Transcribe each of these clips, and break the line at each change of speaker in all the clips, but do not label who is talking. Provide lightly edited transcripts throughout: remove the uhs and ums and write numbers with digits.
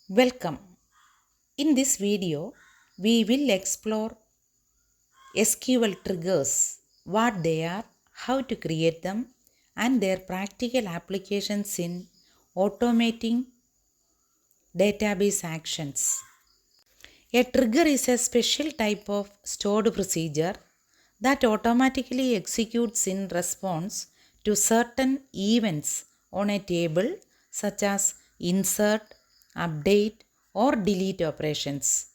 Welcome. In this video, we will explore SQL triggers, what they are, how to create them, and their practical applications in automating database actions. A trigger is a special type of stored procedure that automatically executes in response to certain events on a table such as insert, update, or delete operations.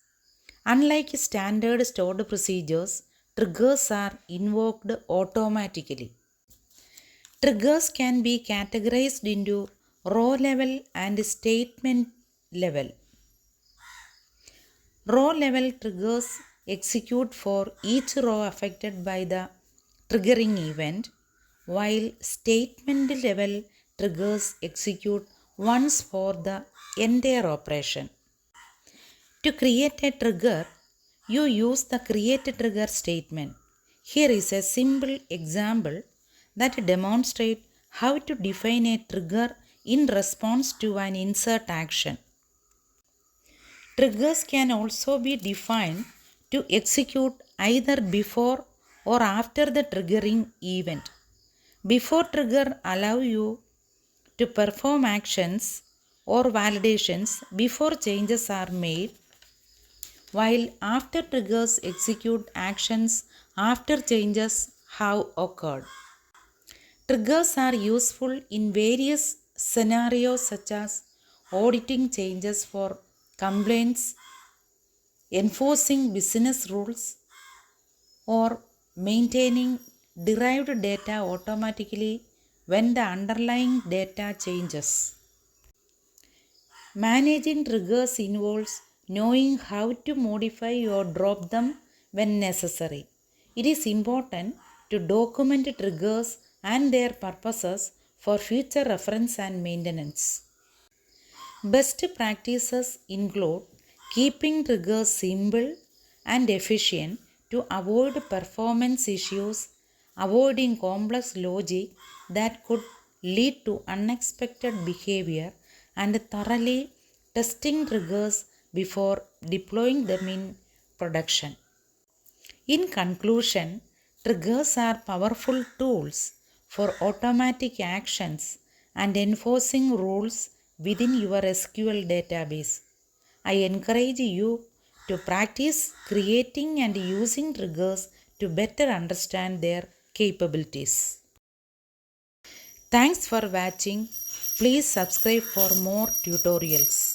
Unlike standard stored procedures, triggers are invoked automatically. Triggers can be categorized into row level and statement level. Row level triggers execute for each row affected by the triggering event, while statement level triggers execute once for the entire operation. To create a trigger, you use the create trigger statement. Here is a simple example that demonstrates how to define a trigger in response to an insert action. Triggers can also be defined to execute either before or after the triggering event. Before trigger allow you to perform actions or validations before changes are made, while after triggers execute actions after changes have occurred. Triggers are useful in various scenarios such as auditing changes for complaints, enforcing business rules, or maintaining derived data automatically when the underlying data changes. Managing triggers involves knowing how to modify or drop them when necessary. It is important to document triggers and their purposes for future reference and maintenance. Best practices include keeping triggers simple and efficient to avoid performance issues, avoiding complex logic that could lead to unexpected behavior, and thoroughly testing triggers before deploying them in production. In conclusion, triggers are powerful tools for automatic actions and enforcing rules within your SQL database. I encourage you to practice creating and using triggers to better understand their capabilities. Thanks for watching. Please subscribe for more tutorials.